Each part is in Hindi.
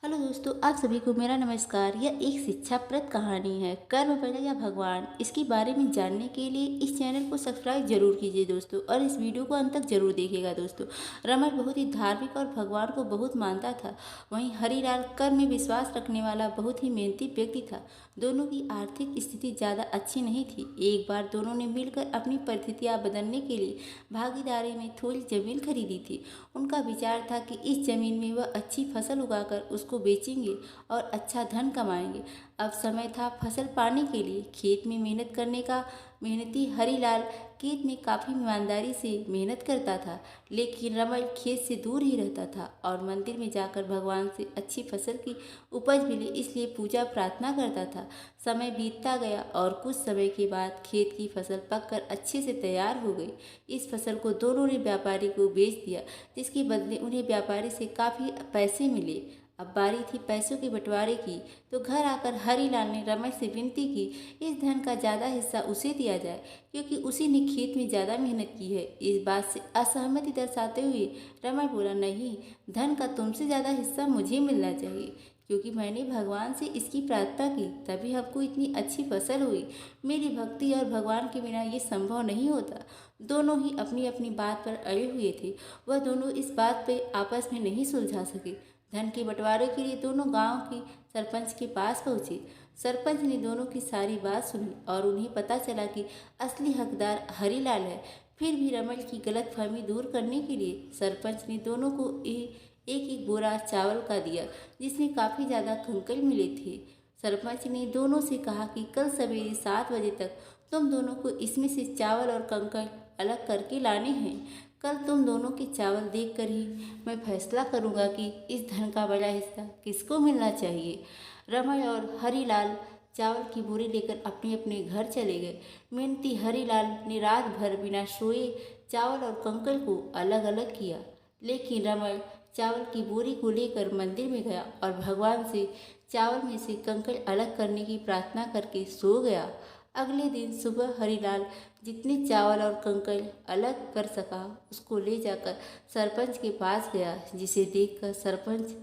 हेलो दोस्तों, आप सभी को मेरा नमस्कार। यह एक शिक्षाप्रद कहानी है कर्म बल या भगवान। इसके बारे में जानने के लिए इस चैनल को सब्सक्राइब जरूर कीजिए दोस्तों, और इस वीडियो को अंत तक जरूर देखिएगा दोस्तों। रमन बहुत ही धार्मिक और भगवान को बहुत मानता था। वहीं हरीलाल कर्म में विश्वास रखने वाला बहुत ही मेहनती व्यक्ति था। दोनों की आर्थिक स्थिति ज़्यादा अच्छी नहीं थी। एक बार दोनों ने मिलकर अपनी परिस्थितियाँ बदलने के लिए भागीदारी में थोड़ी जमीन खरीदी थी। उनका विचार था कि इस जमीन में वह अच्छी फसल उगाकर उसको बेचेंगे और अच्छा धन कमाएंगे। अब समय था फसल पाने के लिए। खेत में मेहनत करने का मेहनती हरीलाल खेत में काफ़ी ईमानदारी से मेहनत करता था, लेकिन रमल खेत से दूर ही रहता था और मंदिर में जाकर भगवान से अच्छी फसल की उपज मिले इसलिए पूजा प्रार्थना करता था। समय बीतता गया और कुछ समय के बाद खेत की फसल पककर अच्छे से तैयार हो गई। इस फसल को दोनों ने व्यापारी को बेच दिया, जिसके बदले उन्हें व्यापारी से काफ़ी पैसे मिले। अब बारी थी पैसों के बंटवारे की, तो घर आकर हरीलाल ने रमेश से विनती की इस धन का ज़्यादा हिस्सा उसे दिया जाए, क्योंकि उसी ने खेत में ज़्यादा मेहनत की है। इस बात से असहमति दर्शाते हुए रमेश बोला, नहीं, धन का तुमसे ज़्यादा हिस्सा मुझे मिलना चाहिए, क्योंकि मैंने भगवान से इसकी प्रार्थना की, तभी हमको इतनी अच्छी फसल हुई। मेरी भक्ति और भगवान के बिना ये संभव नहीं होता। दोनों ही अपनी अपनी बात पर अड़े हुए थे। वह दोनों इस बात पे आपस में नहीं सुलझा सके। धन के बंटवारे के लिए दोनों गांव के सरपंच के पास पहुंचे। सरपंच ने दोनों की सारी बात सुनी और उन्हें पता चला कि असली हकदार हरीलाल है। फिर भी रमल की गलतफहमी दूर करने के लिए सरपंच ने दोनों को एक एक बोरा चावल का दिया, जिसमें काफ़ी ज़्यादा कंकड़ मिले थे। सरपंच ने दोनों से कहा कि कल सवेरे 7 बजे तक तुम दोनों को इसमें से चावल और कंकड़ अलग करके लाने हैं। कल तुम दोनों के चावल देखकर ही मैं फैसला करूंगा कि इस धन का बड़ा हिस्सा किसको मिलना चाहिए। रमल और हरीलाल चावल की बोरी लेकर अपने अपने घर चले गए। मेहनती हरीलाल ने रात भर बिना सोए चावल और कंकड़ को अलग अलग किया, लेकिन रमल चावल की बोरी को लेकर मंदिर में गया और भगवान से चावल में से कंकड़ अलग करने की प्रार्थना करके सो गया। अगले दिन सुबह हरीलाल जितने चावल और कंकड़ अलग कर सका उसको ले जाकर सरपंच के पास गया, जिसे देखकर सरपंच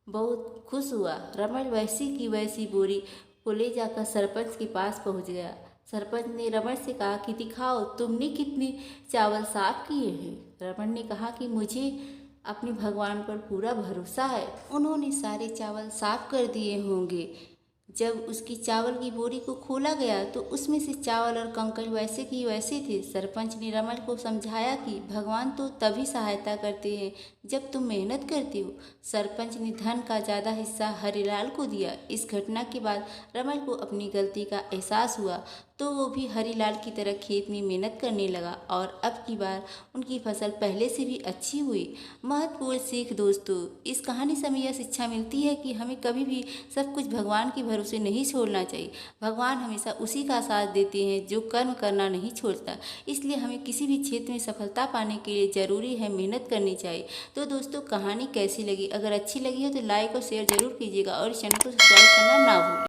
बहुत खुश हुआ। रमल वैसी की वैसी बोरी को ले जाकर सरपंच के पास पहुंच गया। सरपंच ने रमन से कहा कि दिखाओ तुमने कितने चावल साफ किए हैं। रमन ने कहा कि मुझे अपने भगवान पर पूरा भरोसा है, उन्होंने सारे चावल साफ कर दिए होंगे। जब उसकी चावल की बोरी को खोला गया तो उसमें से चावल और कंकड़ वैसे की वैसे थे। सरपंच ने रमल को समझाया कि भगवान तो तभी सहायता करते हैं जब तुम मेहनत करते हो। सरपंच ने धन का ज़्यादा हिस्सा हरीलाल को दिया। इस घटना के बाद रमल को अपनी गलती का एहसास हुआ, तो वो भी हरीलाल की तरह खेत में मेहनत करने लगा और अब की बार उनकी फसल पहले से भी अच्छी हुई। महत्वपूर्ण सीख दोस्तों, इस कहानी से हमें यह शिक्षा मिलती है कि हमें कभी भी सब कुछ भगवान के भरोसे नहीं छोड़ना चाहिए। भगवान हमेशा उसी का साथ देते हैं जो कर्म करना नहीं छोड़ता। इसलिए हमें किसी भी क्षेत्र में सफलता पाने के लिए ज़रूरी है मेहनत करनी चाहिए। तो दोस्तों, कहानी कैसी लगी? अगर अच्छी लगी हो तो लाइक और शेयर जरूर कीजिएगा और चैनल को सब्सक्राइब करना ना भूलें।